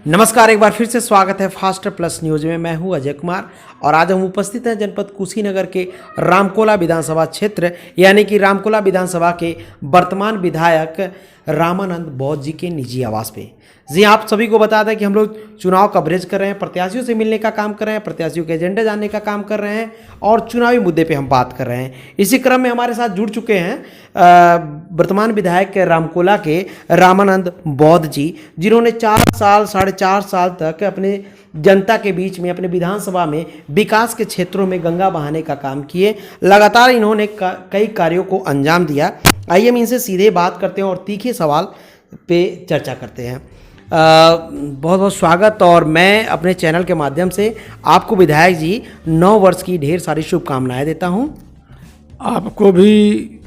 नमस्कार, एक बार फिर से स्वागत है फास्ट प्लस न्यूज में। मैं हूं अजय कुमार और आज हम उपस्थित हैं जनपद कुशीनगर के रामकोला विधानसभा क्षेत्र यानी कि रामकोला विधानसभा के वर्तमान विधायक रामानंद बौद्ध जी के निजी आवास पे। जी, आप सभी को बता दें कि हम लोग चुनाव कवरेज कर रहे हैं, प्रत्याशियों से मिलने का काम कर रहे हैं, प्रत्याशियों के एजेंडे जानने का काम कर रहे हैं और चुनावी मुद्दे पे हम बात कर रहे हैं। इसी क्रम में हमारे साथ जुड़ चुके हैं वर्तमान विधायक रामकोला के रामानंद बौद्ध जी, जिन्होंने 4.5 साल तक अपने जनता के बीच में अपने विधानसभा में विकास के क्षेत्रों में गंगा बहाने का काम किए। लगातार इन्होंने कई कार्यों को अंजाम दिया। आइए हम इनसे सीधे बात करते हैं और तीखे सवाल पे चर्चा करते हैं। बहुत बहुत स्वागत। और मैं अपने चैनल के माध्यम से आपको विधायक जी 9 वर्ष की ढेर सारी शुभकामनाएं देता हूं। आपको भी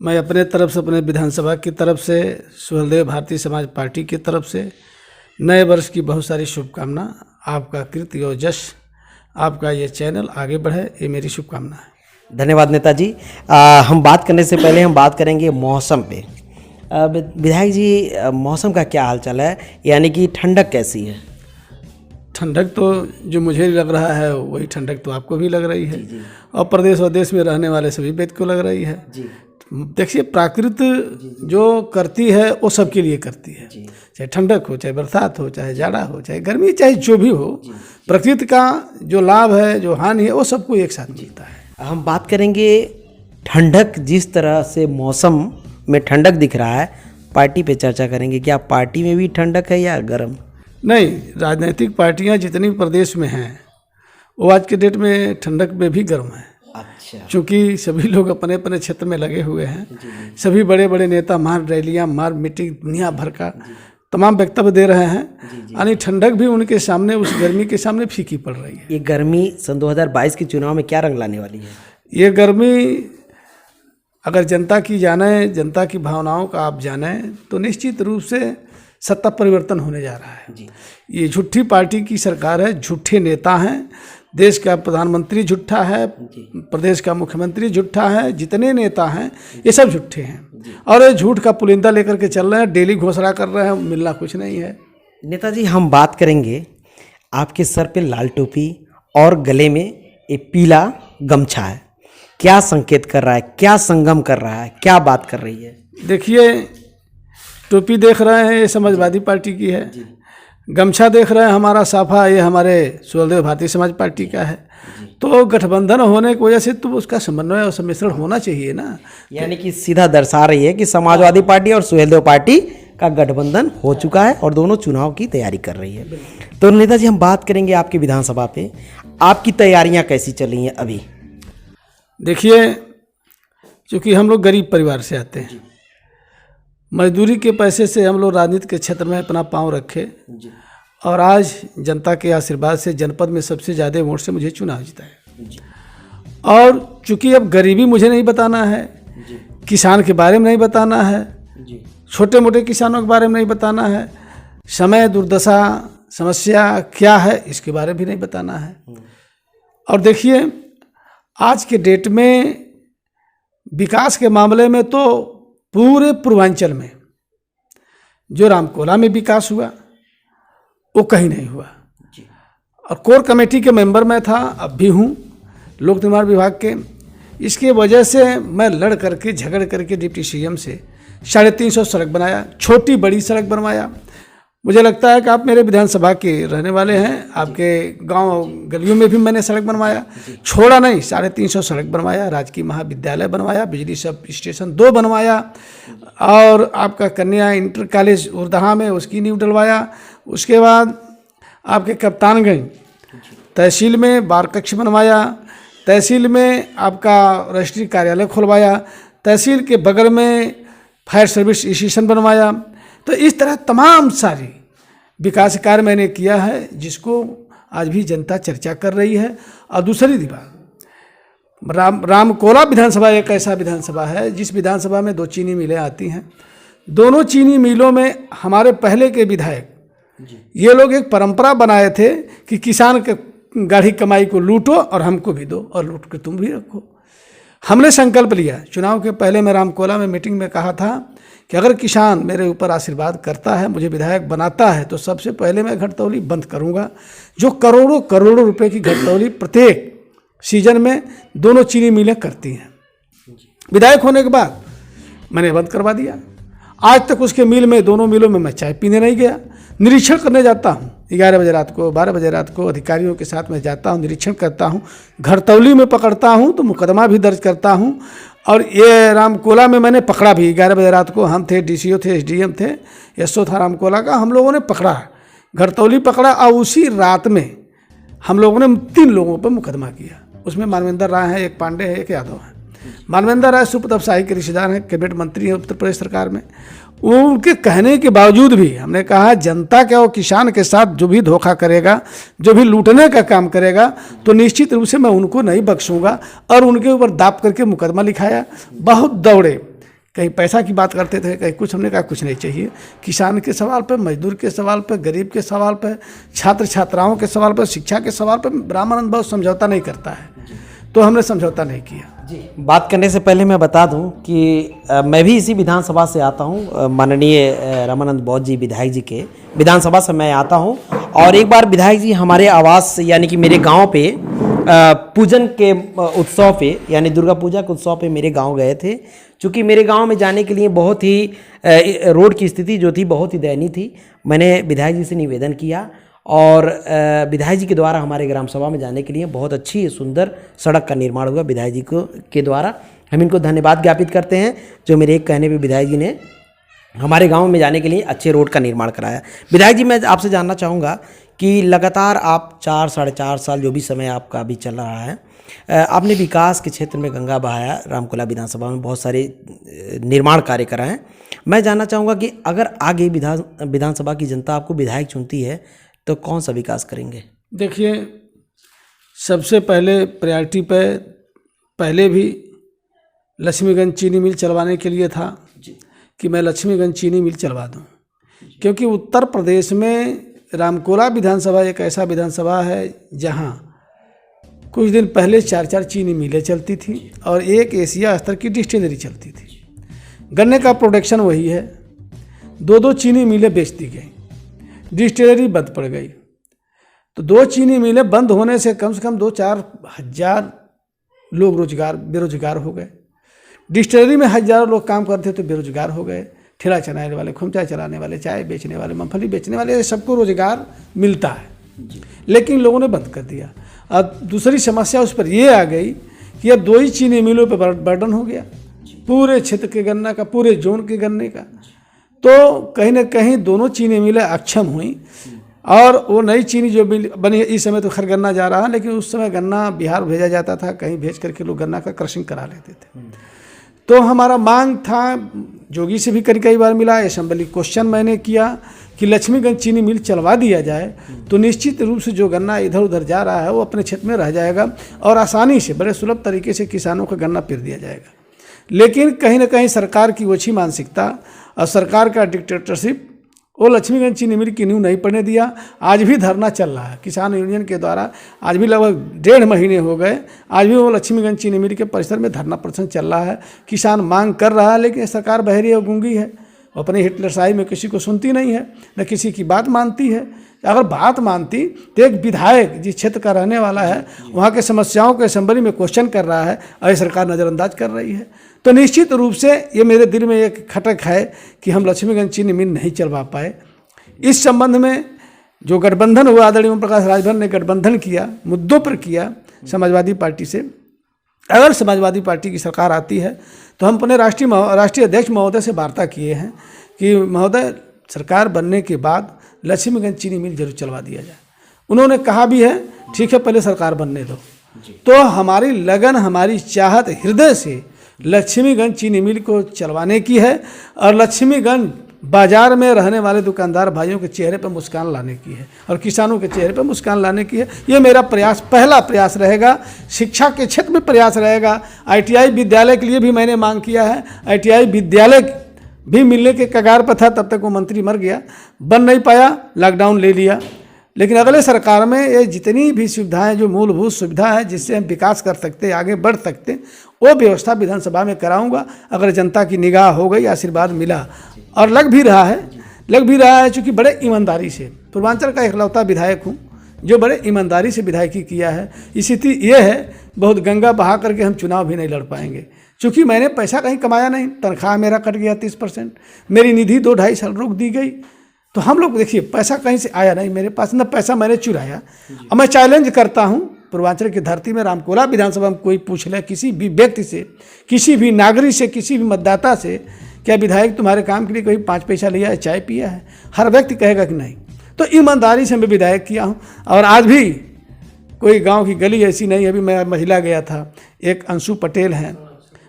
मैं अपने तरफ से, अपने विधानसभा की तरफ से, सुहेलदेव भारतीय समाज पार्टी की तरफ से नए वर्ष की बहुत सारी शुभकामना। आपका कीर्ति और यश, आपका ये चैनल आगे बढ़े, ये मेरी शुभकामना है। धन्यवाद नेताजी। हम बात करने से पहले हम बात करेंगे मौसम पे। विधायक जी, मौसम का क्या हाल चाल है, यानी कि ठंडक कैसी है? ठंडक तो जो मुझे लग रहा है वही ठंडक तो आपको भी लग रही है जी। और प्रदेश और देश में रहने वाले सभी व्यक्ति को लग रही है जी। देखिए, प्रकृति जो करती है वो सबके लिए करती है, चाहे ठंडक हो, चाहे बरसात हो, चाहे जाड़ा हो, चाहे गर्मी, चाहे जो भी हो, प्रकृति का जो लाभ है, जो हानि है, वो सबको एक साथ मिलता है। हम बात करेंगे ठंडक, जिस तरह से मौसम में ठंडक दिख रहा है, पार्टी पे चर्चा करेंगे। क्या पार्टी में भी ठंडक है या गर्म? नहीं, राजनीतिक पार्टियां जितनी प्रदेश में हैं वो आज के डेट में ठंडक में भी गर्म है। अच्छा। क्योंकि सभी लोग अपने अपने क्षेत्र में लगे हुए हैं। सभी बड़े बड़े नेता मार रैलियां, मार मीटिंग, दुनिया भर का तमाम वक्तव्य दे रहे हैं। यानी ठंडक भी उनके सामने, उस गर्मी के सामने फीकी पड़ रही है। ये गर्मी सन 2022 के चुनाव में क्या रंग लाने वाली है? ये गर्मी अगर जनता की जाने, जनता की भावनाओं का आप जाने, तो निश्चित रूप से सत्ता परिवर्तन होने जा रहा है जी। ये झूठी पार्टी की सरकार है, झूठे नेता हैं, देश का प्रधानमंत्री झूठा है, प्रदेश का मुख्यमंत्री झूठा है, जितने नेता हैं ये सब झूठे हैं और ये झूठ का पुलिंदा लेकर के चल रहे हैं, डेली घोषणा कर रहे हैं, मिलना कुछ नहीं है। नेताजी, हम बात करेंगे, आपके सर पे लाल टोपी और गले में ये पीला गमछा है, क्या संकेत कर रहा है, क्या संगम कर रहा है, क्या बात कर रही है? देखिए, टोपी देख रहे हैं, ये समाजवादी पार्टी की है। गमछा देख रहे हैं, हमारा साफा, ये हमारे सुहेलदेव भारतीय समाज पार्टी का है। तो गठबंधन होने की वजह से तो उसका समन्वय और सम्मिश्रण होना चाहिए ना। यानी कि सीधा दर्शा रही है कि समाजवादी पार्टी और सुहेलदेव पार्टी का गठबंधन हो चुका है और दोनों चुनाव की तैयारी कर रही है। तो नेताजी, हम बात करेंगे आपकी विधानसभा पे, आपकी तैयारियां कैसी चल रही हैं अभी? देखिए, चूँकि हम लोग गरीब परिवार से आते हैं, मजदूरी के पैसे से हम लोग राजनीति के क्षेत्र में अपना पांव रखे और आज जनता के आशीर्वाद से जनपद में सबसे ज़्यादा वोट से मुझे चुनाव जिताया। और चूँकि अब गरीबी मुझे नहीं बताना है, किसान के बारे में नहीं बताना है, छोटे मोटे किसानों के बारे में नहीं बताना है, समय दुर्दशा समस्या क्या है इसके बारे में भी नहीं बताना है। और देखिए, आज के डेट में विकास के मामले में तो पूरे पूर्वांचल में जो रामकोला में विकास हुआ वो कहीं नहीं हुआ। और कोर कमेटी के मेंबर मैं था, अब भी हूँ, लोक निर्माण विभाग के। इसके वजह से मैं लड़ करके, झगड़ करके डिप्टी सीएम से 350 सड़क बनाया, छोटी बड़ी सड़क बनवाया। मुझे लगता है कि आप मेरे विधानसभा के रहने वाले हैं, आपके गांव गलियों में भी मैंने सड़क बनवाया, छोड़ा नहीं, 350 सड़क बनवाया, राजकीय महाविद्यालय बनवाया, बिजली सब स्टेशन 2 बनवाया और आपका कन्या इंटर कॉलेज उर्दहा में उसकी नींव डलवाया। उसके बाद आपके कप्तानगंज तहसील में बार कक्ष बनवाया, तहसील में आपका राष्ट्रीय कार्यालय खुलवाया, तहसील के बगल में फायर सर्विस स्टेशन बनवाया। तो इस तरह तमाम सारी विकास कार्य मैंने किया है, जिसको आज भी जनता चर्चा कर रही है। और दूसरी बात, रामकोला विधानसभा एक ऐसा विधानसभा है जिस विधानसभा में 2 चीनी मिलें आती हैं। दोनों चीनी मिलों में हमारे पहले के विधायक ये लोग एक परंपरा बनाए थे कि किसान के गाढ़ी कमाई को लूटो और हमको भी दो और लूट के तुम भी रखो। हमने संकल्प लिया, चुनाव के पहले मैं रामकोला में मीटिंग में कहा था कि अगर किसान मेरे ऊपर आशीर्वाद करता है, मुझे विधायक बनाता है, तो सबसे पहले मैं घटतौली बंद करूंगा। जो करोड़ों करोड़ों रुपए की घटतौली प्रत्येक सीजन में दोनों चीनी मिलें करती हैं, विधायक होने के बाद मैंने बंद करवा दिया। आज तक उसके मिल में, दोनों मिलों में मैं चाय पीने नहीं गया। निरीक्षण करने जाता हूँ 11 बजे रात को, 12 बजे रात को अधिकारियों के साथ मैं जाता हूँ, निरीक्षण करता हूँ। घरतौली में पकड़ता हूँ तो मुकदमा भी दर्ज करता हूँ। और ये रामकोला में मैंने पकड़ा भी, 11 बजे रात को हम थे, डीसीओ थे, एसडीएम थे, एसओ था रामकोला का, हम लोगों ने पकड़ा, घरतौली पकड़ा। और उसी रात में हम लोगों ने 3 लोगों पर मुकदमा किया। उसमें मानवेंद्र राय है, एक पांडे है, एक यादव है। मानवेंद्र राय सुप्रताप शाही के रिश्तेदार हैं, कैबिनेट मंत्री हैं उत्तर प्रदेश सरकार में। उनके कहने के बावजूद भी हमने कहा जनता क्या, वो किसान के साथ जो भी धोखा करेगा, जो भी लूटने का काम करेगा, तो निश्चित रूप से मैं उनको नहीं बख्शूंगा। और उनके ऊपर दाब करके मुकदमा लिखाया। बहुत दौड़े, कहीं पैसा की बात करते थे, कहीं कुछ। हमने कहा कुछ नहीं चाहिए। किसान के सवाल पर, मजदूर के सवाल पर, गरीब के सवाल पर, छात्र छात्राओं के सवाल पर, शिक्षा के सवाल पर रामानंद बहुत समझौता नहीं करता है, तो हमने समझौता नहीं किया। जी, बात करने से पहले मैं बता दूं कि मैं भी इसी विधानसभा से आता हूं। माननीय रामानंद बौद्ध जी विधायक जी के विधानसभा से मैं आता हूं। और एक बार विधायक जी हमारे आवास यानी कि मेरे गांव पे पूजन के उत्सव पे, यानी दुर्गा पूजा के उत्सव पे मेरे गांव गए थे। चूँकि मेरे गांव में जाने के लिए बहुत ही रोड की स्थिति जो थी बहुत ही दयनीय थी। मैंने विधायक जी से निवेदन किया और विधायक जी के द्वारा हमारे ग्राम सभा में जाने के लिए बहुत अच्छी सुंदर सड़क का निर्माण हुआ विधायक जी को के द्वारा। हम इनको धन्यवाद ज्ञापित करते हैं जो मेरे एक कहने पे विधायक जी ने हमारे गांव में जाने के लिए अच्छे रोड का निर्माण कराया। विधायक जी, मैं आपसे जानना चाहूँगा कि लगातार आप 4 साढ़े 4 साल जो भी समय आपका अभी चल रहा है, आपने विकास के क्षेत्र में गंगा बहाया, रामकोला विधानसभा में बहुत सारे निर्माण कार्य कराए हैं। मैं जानना चाहूँगा कि अगर आगे विधानसभा की जनता आपको विधायक चुनती है तो कौन सा विकास करेंगे? देखिए, सबसे पहले प्रायोरिटी पे पहले भी लक्ष्मीगंज चीनी मिल चलवाने के लिए था कि मैं लक्ष्मीगंज चीनी मिल चलवा दूं, क्योंकि उत्तर प्रदेश में रामकोला विधानसभा एक ऐसा विधानसभा है जहां कुछ दिन पहले 4-4 चीनी मिलें चलती थी और एक एशिया स्तर की डिस्टिलरी चलती थी। गन्ने का प्रोडक्शन वही है, 2-2 चीनी मिलें बेच दी गई, डिस्टिलरी बंद पड़ गई। तो 2 चीनी मिलें बंद होने से कम 2-4 हज़ार लोग बेरोजगार हो गए। डिस्टिलरी में हज़ारों लोग काम करते तो बेरोजगार हो गए। ठेला चलाने वाले, खुमचा चलाने वाले, चाय बेचने वाले, मूंगफली बेचने वाले, सबको रोजगार मिलता है, लेकिन लोगों ने बंद कर दिया। अब दूसरी समस्या उस पर ये आ गई कि अब 2 ही चीनी मिलों पर बर्डन हो गया पूरे क्षेत्र के गन्ना का, पूरे जोन के गन्ने का। तो कहीं ना कहीं दोनों चीनी मिलें अक्षम हुई। और वो नई चीनी जो मिल बनी, इस समय तो खैर गन्ना जा रहा है, लेकिन उस समय गन्ना बिहार भेजा जाता था, कहीं भेज करके लोग गन्ना का क्रशिंग करा लेते थे। तो हमारा मांग था, जोगी से भी कई बार मिला, असेंबली क्वेश्चन मैंने किया कि लक्ष्मीगंज चीनी मिल चलवा दिया जाए तो निश्चित रूप से जो गन्ना इधर उधर जा रहा है वो अपने क्षेत्र में रह जाएगा और आसानी से बड़े सुलभ तरीके से किसानों को गन्ना पिर दिया जाएगा। लेकिन कहीं ना कहीं सरकार की ओछी मानसिकता और सरकार का डिक्टेटरशिप वो लक्ष्मीगंज चीनी मिल की नींव नहीं पड़ने दिया। आज भी धरना चल रहा है किसान यूनियन के द्वारा, आज भी लगभग 1.5 महीने हो गए, आज भी वो लक्ष्मीगंज चीनी मिल के परिसर में धरना प्रदर्शन चल रहा है। किसान मांग कर रहा है, लेकिन सरकार बहरी और गूंगी है, अपनी हिटलरशाही में किसी को सुनती नहीं है, न किसी की बात मानती है। अगर बात मानती तो एक विधायक जिस क्षेत्र का रहने वाला है वहाँ के समस्याओं के असेंबली में क्वेश्चन कर रहा है और सरकार नज़रअंदाज कर रही है। तो निश्चित रूप से ये मेरे दिल में एक खटक है कि हम लक्ष्मीगंज चीनी मिल नहीं चलवा पाए। इस संबंध में जो गठबंधन हुआ, आदरणीय ओम प्रकाश राजभर ने गठबंधन किया, मुद्दों पर किया समाजवादी पार्टी से। अगर समाजवादी पार्टी की सरकार आती है तो हम अपने राष्ट्रीय अध्यक्ष महोदय से वार्ता किए हैं कि महोदय सरकार बनने के बाद लक्ष्मीगंज चीनी मिल जरूर चलवा दिया जाए। उन्होंने कहा भी है ठीक है पहले सरकार बनने दो। तो हमारी लगन, हमारी चाहत हृदय से लक्ष्मीगंज चीनी मिल को चलवाने की है और लक्ष्मीगंज बाजार में रहने वाले दुकानदार भाइयों के चेहरे पर मुस्कान लाने की है और किसानों के चेहरे पर मुस्कान लाने की है। ये मेरा प्रयास, पहला प्रयास रहेगा। शिक्षा के क्षेत्र में प्रयास रहेगा। ITI विद्यालय के लिए भी मैंने मांग किया है। ITI विद्यालय भी मिलने के कगार पर था, तब तक वो मंत्री मर गया, बन नहीं पाया, लॉकडाउन ले लिया। लेकिन अगले सरकार में ये जितनी भी सुविधाएं, जो मूलभूत सुविधा है जिससे हम विकास कर सकते, आगे बढ़ सकते, वो व्यवस्था विधानसभा में कराऊंगा। अगर जनता की निगाह हो गई, आशीर्वाद मिला और लग भी रहा है चूँकि बड़े ईमानदारी से पूर्वांचल का इकलौता विधायक हूँ जो बड़े ईमानदारी से विधायकी किया है। स्थिति ये है, बहुत गंगा बहा करके हम चुनाव भी नहीं लड़ पाएंगे, क्योंकि मैंने पैसा कहीं कमाया नहीं, तनख्वाह मेरा कट गया 30%, मेरी निधि 2-2.5 साल रोक दी गई। तो हम लोग देखिए, पैसा कहीं से आया नहीं मेरे पास, न पैसा मैंने चुराया। अब मैं चैलेंज करता हूँ, पूर्वांचल की धरती में रामकोला विधानसभा में कोई पूछ ले किसी भी व्यक्ति से, किसी भी नागरिक से, किसी भी मतदाता से, क्या विधायक तुम्हारे काम के लिए कोई 5 पैसा लिया है, चाय पिया है? हर व्यक्ति कहेगा कि नहीं। तो ईमानदारी से मैं विधायक किया हूँ। और आज भी कोई गांव की गली ऐसी नहीं, अभी मैं महिला गया था, एक अंशु पटेल हैं,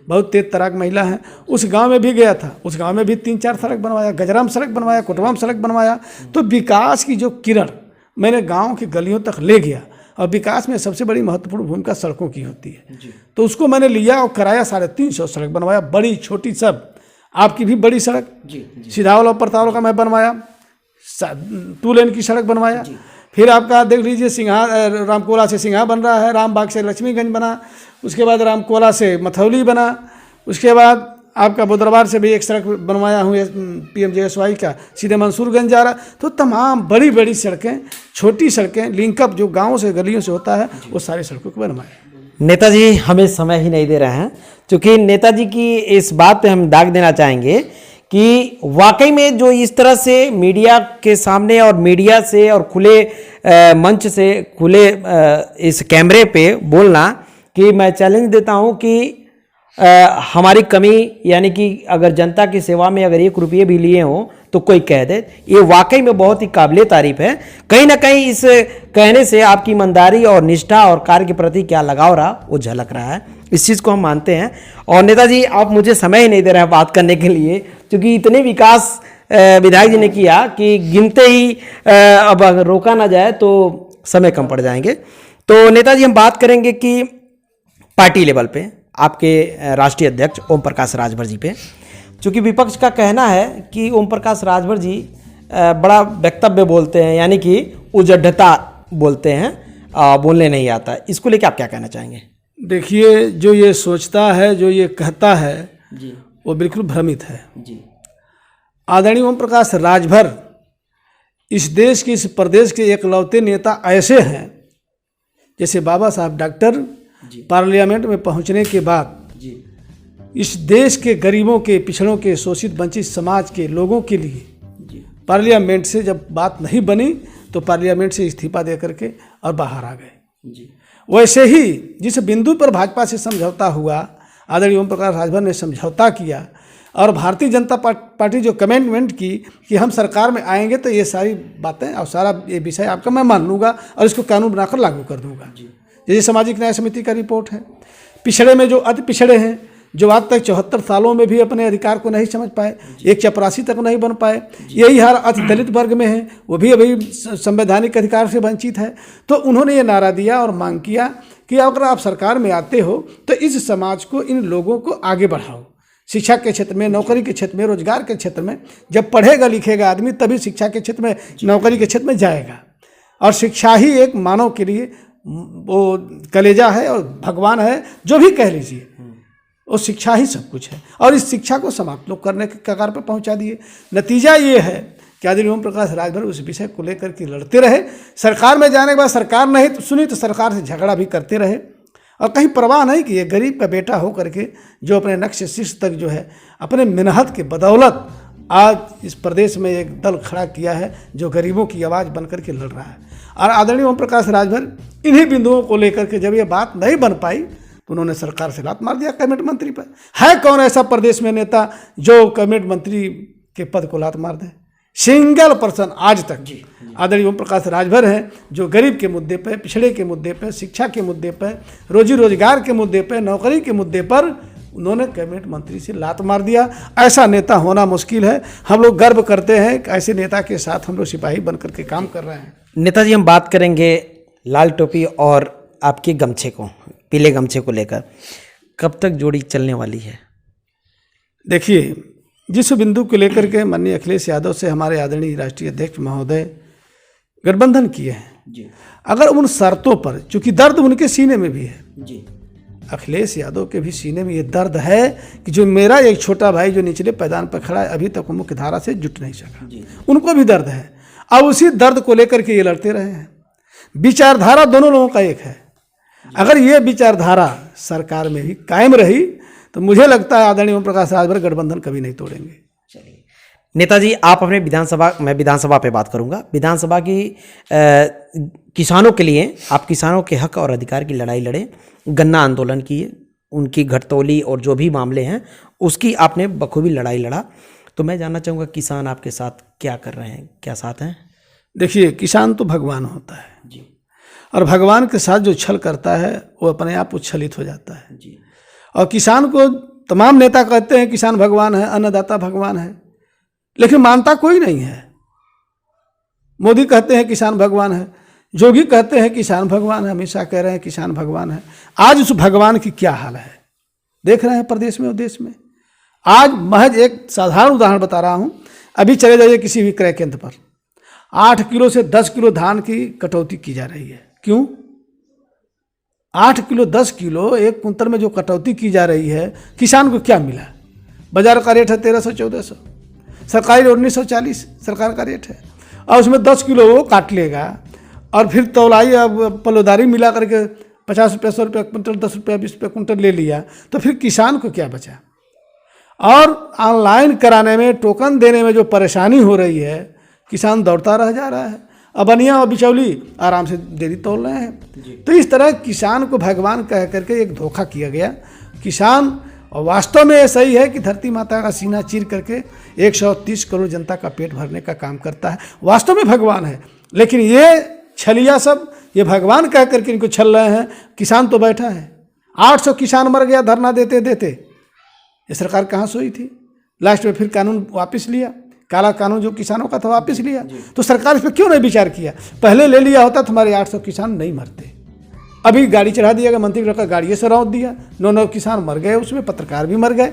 बहुत तेज तराक महिला है, उस गांव में भी गया था, उस गांव में भी 3-4 सड़क बनवाया, गजराम सड़क बनवाया, कोटवाम सड़क बनवाया। तो विकास की जो किरण मैंने गांव की गलियों तक ले गया, और विकास में सबसे बड़ी महत्वपूर्ण भूमिका सड़कों की होती है। तो उसको मैंने लिया और कराया, 350 सड़क बनवाया, बड़ी छोटी सब। आपकी भी बड़ी सड़क सिधावल और परतावल का मैं बनवाया, 2 लेन की सड़क बनवाया। फिर आपका देख लीजिए, सिंघा रामकोला से सिंघा बन रहा है, रामबाग से लक्ष्मीगंज बना, उसके बाद रामकोला से मथौली बना, उसके बाद आपका बुधरवार से भी एक सड़क बनवाया हूँ PMJSY का, सीधे मंसूरगंज जा रहा। तो तमाम बड़ी बड़ी सड़कें, छोटी सड़कें, लिंकअप जो गाँव से गलियों से होता है, वो सारी सड़कों को बनवाए। नेताजी हमें समय ही नहीं दे रहे हैं, क्योंकि नेताजी की इस बात पे हम दाग देना चाहेंगे कि वाकई में जो इस तरह से मीडिया के सामने और मीडिया से और खुले मंच से, खुले इस कैमरे पे बोलना कि मैं चैलेंज देता हूं कि हमारी कमी, यानी कि अगर जनता की सेवा में अगर 1 रुपये भी लिए हों तो कोई कह दे, ये वाकई में बहुत ही काबिले तारीफ है। कहीं ना कहीं इस कहने से आपकी ईमानदारी और निष्ठा और कार्य के प्रति क्या लगाव रहा वो झलक रहा है, इस चीज़ को हम मानते हैं। और नेताजी, आप मुझे समय ही नहीं दे रहे हैं बात करने के लिए, क्योंकि इतने विकास विधायक जी ने किया कि गिनते ही अब अगर रोका ना जाए तो समय कम पड़ जाएंगे। तो नेताजी, हम बात करेंगे कि पार्टी लेवल पे आपके राष्ट्रीय अध्यक्ष ओम प्रकाश राजभर जी पे, चूँकि विपक्ष का कहना है कि ओम प्रकाश राजभर जी बड़ा वक्तव्य बोलते हैं, यानी कि उजड्ढता बोलते हैं, बोलने नहीं आता। इसको लेकर आप क्या कहना चाहेंगे? देखिए, जो ये सोचता है, जो ये कहता है जी, वो बिल्कुल भ्रमित है जी। आदरणीय ओम प्रकाश राजभर इस देश के, इस प्रदेश के एकलौते नेता ऐसे हैं, जैसे बाबा साहब डॉक्टर पार्लियामेंट में पहुंचने के बाद जी, इस देश के गरीबों के, पिछड़ों के, शोषित वंचित समाज के लोगों के लिए जी, पार्लियामेंट से जब बात नहीं बनी तो पार्लियामेंट से इस्तीफा दे करके और बाहर आ गए जी। वैसे ही जिस बिंदु पर भाजपा से समझौता हुआ, आदरणीय ओम प्रकाश राजभर ने समझौता किया, और भारतीय जनता पार्टी जो कमिटमेंट की कि हम सरकार में आएंगे तो ये सारी बातें और सारा ये विषय आपका मैं मान लूँगा और इसको कानून बनाकर लागू कर दूँगा। जैसे सामाजिक न्याय समिति का रिपोर्ट है, पिछड़े में जो अति पिछड़े हैं, जो आज तक 74 सालों में भी अपने अधिकार को नहीं समझ पाए, एक चपरासी तक नहीं बन पाए, यही हाल अति दलित वर्ग में है, वो भी अभी संवैधानिक अधिकार से वंचित है। तो उन्होंने ये नारा दिया और मांग किया कि अगर आप सरकार में आते हो तो इस समाज को, इन लोगों को आगे बढ़ाओ, शिक्षा के क्षेत्र में, नौकरी के क्षेत्र में, रोजगार के क्षेत्र में। जब पढ़ेगा लिखेगा आदमी तभी शिक्षा के क्षेत्र में, नौकरी के क्षेत्र में जाएगा। और शिक्षा ही एक मानव के लिए वो कलेजा है और भगवान है, जो भी कह लीजिए, वो शिक्षा ही सब कुछ है। और इस शिक्षा को समाप्त लोग करने के कगार पर पहुंचा दिए। नतीजा ये है कि आदरणीय ओम प्रकाश राजभर उस विषय को लेकर के लड़ते रहे। सरकार में जाने के बाद सरकार नहीं तो सुनी तो सरकार से झगड़ा भी करते रहे, और कहीं परवाह नहीं कि ये गरीब का बेटा हो करके जो अपने नक्श शीर्ष तक जो है अपने मेहनत के बदौलत आज इस प्रदेश में एक दल खड़ा किया है जो गरीबों की आवाज़ बन करके लड़ रहा है। और आदरणीय ओम प्रकाश राजभर इन्हीं बिंदुओं को लेकर के जब ये बात नहीं बन पाई तो उन्होंने सरकार से लात मार दिया कैबिनेट मंत्री पर। है कौन ऐसा प्रदेश में नेता जो कैबिनेट मंत्री के पद को लात मार दे? सिंगल पर्सन आज तक आदरणीय ओम प्रकाश राजभर हैं, जो गरीब के मुद्दे पर, पिछड़े के मुद्दे पर, शिक्षा के मुद्दे पर, रोजी रोजगार के मुद्दे पर, नौकरी के मुद्दे पर उन्होंने कैबिनेट मंत्री से लात मार दिया। ऐसा नेता होना मुश्किल है। हम लोग गर्व करते हैं कि ऐसे नेता के साथ हम लोग सिपाही बन करके काम कर रहे हैं। नेताजी, हम बात करेंगे लाल टोपी और आपके गमछे को, पीले गमछे को लेकर, कब तक जोड़ी चलने वाली है? देखिए, जिस बिंदु को लेकर के माननीय अखिलेश यादव से हमारे आदरणीय राष्ट्रीय अध्यक्ष महोदय गठबंधन किए हैं जी, अगर उन शर्तों पर, चूंकि दर्द उनके सीने में भी है जी, अखिलेश यादव के भी सीने में ये दर्द है कि जो मेरा एक छोटा भाई जो निचले पैदान पर खड़ा है अभी तक मुख्य धारा से जुट नहीं सका, उनको भी दर्द है। अब उसी दर्द को लेकर के ये लड़ते रहे हैं। विचारधारा दोनों लोगों का एक है। अगर ये विचारधारा सरकार में भी कायम रही तो मुझे लगता है आदरणीय ओम प्रकाश राजभर गठबंधन कभी नहीं तोड़ेंगे। चलिए नेताजी, आप अपने विधानसभा, मैं विधानसभा पे बात करूंगा, विधानसभा की किसानों के लिए आप किसानों के हक और अधिकार की लड़ाई लड़े, गन्ना आंदोलन किए, उनकी घटतौली और जो भी मामले हैं उसकी आपने बखूबी लड़ाई लड़ा। तो मैं जानना चाहूँगा किसान आपके साथ क्या कर रहे हैं, क्या साथ हैं? देखिए, किसान तो भगवान होता है जी, और भगवान के साथ जो छल करता है वो अपने आप उच्छलित हो जाता है जी। और किसान को तमाम नेता कहते हैं किसान भगवान है, अन्नदाता भगवान है, लेकिन मानता कोई नहीं है। मोदी कहते हैं किसान भगवान है, जोगी कहते हैं किसान भगवान है, हमेशा कह रहे हैं किसान भगवान है। आज उस भगवान की क्या हाल है देख रहे हैं प्रदेश में और देश में। आज महज एक साधारण उदाहरण बता रहा हूं। अभी चले जाइए किसी भी क्रय केंद्र पर, 8 किलो से 10 किलो धान की कटौती की जा रही है। क्यों? 8 किलो 10 किलो एक कुंतल में जो कटौती की जा रही है, किसान को क्या मिला? बाजार का रेट है 1300-1400, सरकारी 1940 सरकार का रेट है, और उसमें 10 किलो वो काट लेगा और फिर तौलाई अब पलोदारी मिला करके 50 रुपये 100 रुपये कुंटल, 10 रुपये 20 रुपये कुंटल ले लिया, तो फिर किसान को क्या बचा? और ऑनलाइन कराने में, टोकन देने में जो परेशानी हो रही है, किसान दौड़ता रह जा रहा है। अब बनिया और बिचौली आराम से देरी तोल रहे हैं। तो इस तरह किसान को भगवान कह करके एक धोखा किया गया। किसान और वास्तव में ये सही है कि धरती माता का सीना चीर करके 130 करोड़ जनता का पेट भरने का काम करता है, वास्तव में भगवान है। लेकिन ये छलिया सब ये भगवान कह करके इनको छल रहे हैं। किसान तो बैठा है, 800 किसान मर गया धरना देते देते। ये सरकार कहाँ सोई थी? लास्ट में फिर कानून वापस लिया, काला कानून जो किसानों का था वापस लिया। तो सरकार इस पर क्यों नहीं विचार किया? पहले ले लिया होता तो हमारे 800 किसान नहीं मरते। अभी गाड़ी चढ़ा दिया गया, मंत्री का गाड़ियों से रौंद दिया, 9 किसान मर गए, उसमें पत्रकार भी मर गए।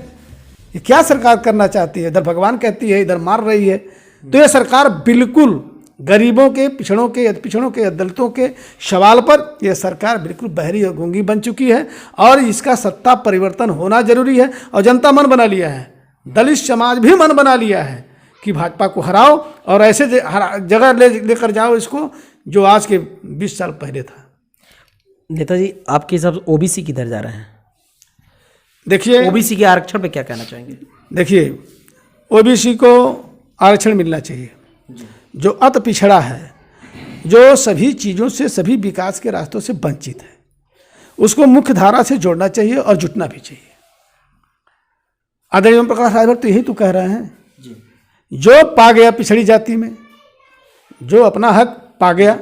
ये क्या सरकार करना चाहती है? इधर भगवान कहती है, इधर मार रही है। तो ये सरकार बिल्कुल गरीबों के, पिछड़ों के, दलितों के सवाल पर यह सरकार बिल्कुल बहरी और गूंगी बन चुकी है, और इसका सत्ता परिवर्तन होना जरूरी है। और जनता मन बना लिया है, दलित समाज भी मन बना लिया है कि भाजपा को हराओ और ऐसे जगह लेकर जाओ इसको जो आज के 20 साल पहले था। नेताजी, आपके सब ओबीसी किधर जा रहे हैं? देखिए, ओबीसी के आरक्षण पे क्या कहना चाहेंगे? देखिए, ओबीसी को आरक्षण मिलना चाहिए। जो अति पिछड़ा है, जो सभी चीज़ों से, सभी विकास के रास्तों से वंचित है, उसको मुख्य धारा से जोड़ना चाहिए और जुटना भी चाहिए। आदरणीय ओम प्रकाश राजभर तो यही तो कह रहे हैं जी। जो पा गया पिछड़ी जाति में, जो अपना हक पा गया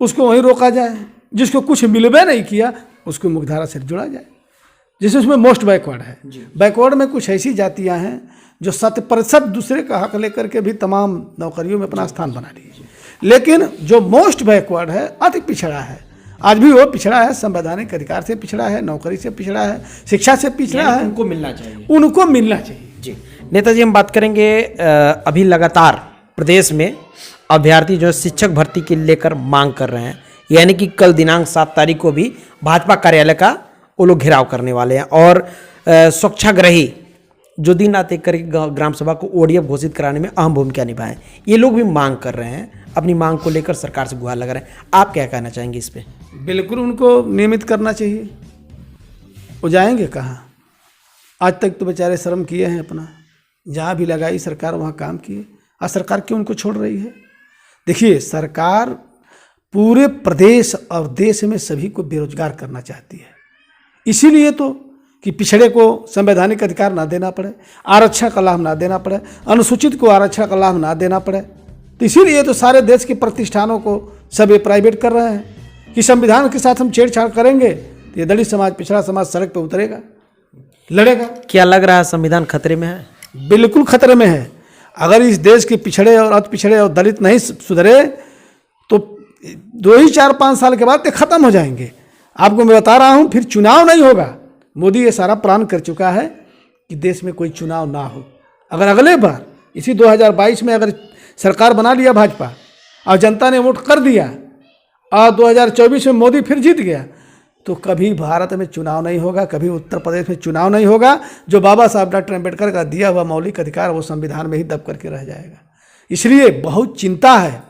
उसको वहीं रोका जाए, जिसको कुछ मिलबे नहीं किया उसको मुख्य धारा से जोड़ा जाए। जैसे उसमें मोस्ट बैकवर्ड है, बैकवर्ड में कुछ ऐसी जातियां हैं जो 100% दूसरे का हक लेकर के भी तमाम नौकरियों में अपना स्थान बना ली है। लेकिन जो मोस्ट बैकवर्ड है, अति पिछड़ा है, आज भी वो पिछड़ा है, संवैधानिक अधिकार से पिछड़ा है, नौकरी से पिछड़ा है, शिक्षा से पिछड़ा है, उनको मिलना चाहिए, उनको मिलना चाहिए जी। नेताजी, हम बात करेंगे अभी लगातार प्रदेश में अभ्यर्थी जो शिक्षक भर्ती के लेकर मांग कर रहे हैं, यानी कि कल दिनांक 7 तारीख को भी भाजपा कार्यालय का वो लोग घेराव करने वाले हैं, और स्वच्छाग्रही जो दिन रात एक करके ग्राम सभा को ओडीएफ घोषित कराने में अहम भूमिका निभाएं, ये लोग भी मांग कर रहे हैं, अपनी मांग को लेकर सरकार से गुहार लगा रहे हैं। आप क्या कहना चाहेंगे इस पे? बिल्कुल उनको नियमित करना चाहिए। वो जाएंगे कहाँ? आज तक तो बेचारे श्रम किए हैं, अपना जहाँ भी लगाई सरकार वहाँ काम किए। आज सरकार क्यों उनको छोड़ रही है? देखिए, सरकार पूरे प्रदेश और देश में सभी को बेरोजगार करना चाहती है, इसीलिए तो कि पिछड़े को संवैधानिक अधिकार ना देना पड़े, आरक्षण का लाभ ना देना पड़े, अनुसूचित को आरक्षण का लाभ ना देना पड़े। तो इसीलिए तो सारे देश के प्रतिष्ठानों को सब ये प्राइवेट कर रहे हैं कि संविधान के साथ हम छेड़छाड़ करेंगे तो ये दलित समाज, पिछड़ा समाज सड़क पर उतरेगा, लड़ेगा। क्या लग रहा है संविधान खतरे में है? बिल्कुल खतरे में है। अगर इस देश के पिछड़े और अति पिछड़े और दलित नहीं सुधरे तो 2 ही 4-5 साल के बाद ये खत्म हो जाएंगे। आपको मैं बता रहा हूँ, फिर चुनाव नहीं होगा। मोदी ये सारा प्लान कर चुका है कि देश में कोई चुनाव ना हो। अगर अगले बार इसी 2022 में अगर सरकार बना लिया भाजपा और जनता ने वोट कर दिया और 2024 में मोदी फिर जीत गया, तो कभी भारत में चुनाव नहीं होगा, कभी उत्तर प्रदेश में चुनाव नहीं होगा। जो बाबा साहब डॉक्टर अम्बेडकर का दिया हुआ मौलिक अधिकार वो संविधान में ही दब करके रह जाएगा। इसलिए बहुत चिंता है,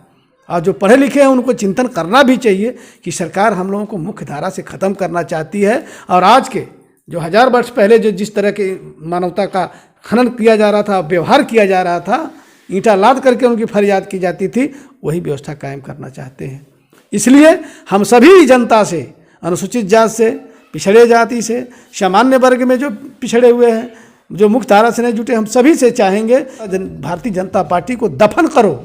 और जो पढ़े लिखे हैं उनको चिंतन करना भी चाहिए कि सरकार हम लोगों को मुख्य धारा से ख़त्म करना चाहती है। और आज के जो 1000 वर्ष पहले जो जिस तरह के मानवता का खनन किया जा रहा था, व्यवहार किया जा रहा था, ईंटा लाद करके उनकी फरियाद की जाती थी, वही व्यवस्था कायम करना चाहते हैं। इसलिए हम सभी जनता से, अनुसूचित जाति से, पिछड़े जाति से, सामान्य वर्ग में जो पिछड़े हुए हैं, जो मुख्य धारा से नहीं जुटे, हम सभी से चाहेंगे भारतीय जनता पार्टी को दफन करो,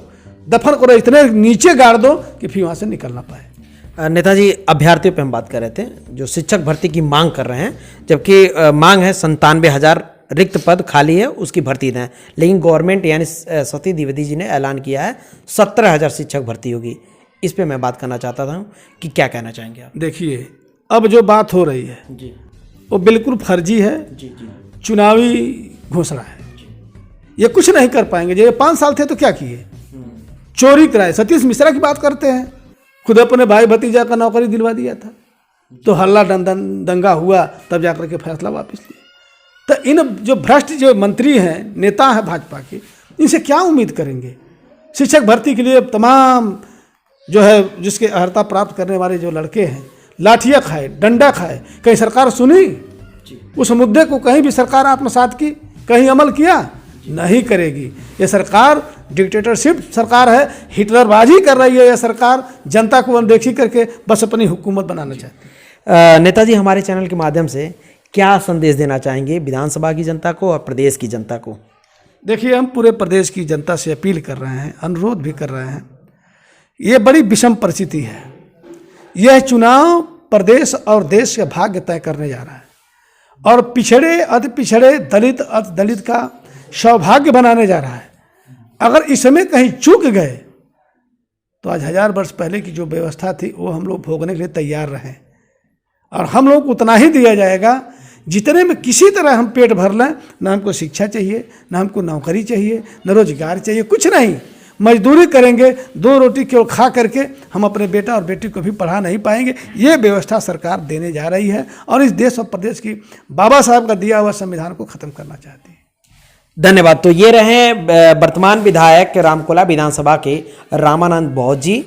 इतने नीचे गाड़ दो कि फिर वहाँ से निकल ना पाए। नेताजी, अभ्यर्थियों पे हम बात कर रहे थे जो शिक्षक भर्ती की मांग कर रहे हैं, जबकि मांग है 97,000 रिक्त पद खाली है, उसकी भर्ती दें, लेकिन गवर्नमेंट यानी सती द्विवेदी जी ने ऐलान किया है 17,000 शिक्षक भर्ती होगी। इस पे मैं बात करना चाहता था कि क्या कहना चाहेंगे आप? देखिए, अब जो बात हो रही है जी, वो बिल्कुल फर्जी है, जी, चुनावी घोषणा है। ये कुछ नहीं कर पाएंगे। जो ये 5 साल थे तो क्या किए? चोरी कराए। सतीश मिश्रा की बात करते हैं, खुद अपने भाई भतीजा का नौकरी दिलवा दिया था, तो हल्ला दंगा हुआ, तब जाकर के फैसला वापस लिया। तो इन जो भ्रष्ट जो मंत्री हैं, नेता हैं भाजपा के, इनसे क्या उम्मीद करेंगे? शिक्षक भर्ती के लिए तमाम जो है जिसके अर्हता प्राप्त करने वाले जो लड़के हैं, लाठियाँ खाए, डंडा खाए, कहीं सरकार सुनी? उस मुद्दे को कहीं भी सरकार आत्मसात की? कहीं अमल किया? नहीं करेगी। ये सरकार डिक्टेटरशिप सरकार है, हिटलरबाजी कर रही है। यह सरकार जनता को अनदेखी करके बस अपनी हुकूमत बनाना चाहती है। नेताजी, हमारे चैनल के माध्यम से क्या संदेश देना चाहेंगे विधानसभा की जनता को और प्रदेश की जनता को? देखिए, हम पूरे प्रदेश की जनता से अपील कर रहे हैं, अनुरोध भी कर रहे हैं। ये बड़ी विषम परिस्थिति है। यह चुनाव प्रदेश और देश का भाग्य तय करने जा रहा है, और पिछड़े अति पिछड़े, दलित अति दलित का सौभाग्य बनाने जा रहा है। अगर इसमें कहीं चूक गए तो आज 1000 वर्ष पहले की जो व्यवस्था थी वो हम लोग भोगने के लिए तैयार रहें, और हम लोग को उतना ही दिया जाएगा जितने में किसी तरह हम पेट भर लें। ना हमको शिक्षा चाहिए, ना हमको नौकरी चाहिए, न रोजगार चाहिए, कुछ नहीं। मजदूरी करेंगे, 2 रोटी केवल खा करके हम अपने बेटा और बेटी को भी पढ़ा नहीं पाएंगे। ये व्यवस्था सरकार देने जा रही है, और इस देश और प्रदेश की बाबा साहब का दिया हुआ संविधान को ख़त्म करना चाहती है। धन्यवाद। तो ये रहे वर्तमान विधायक रामकोला विधानसभा के रामानंद बौद्ध जी।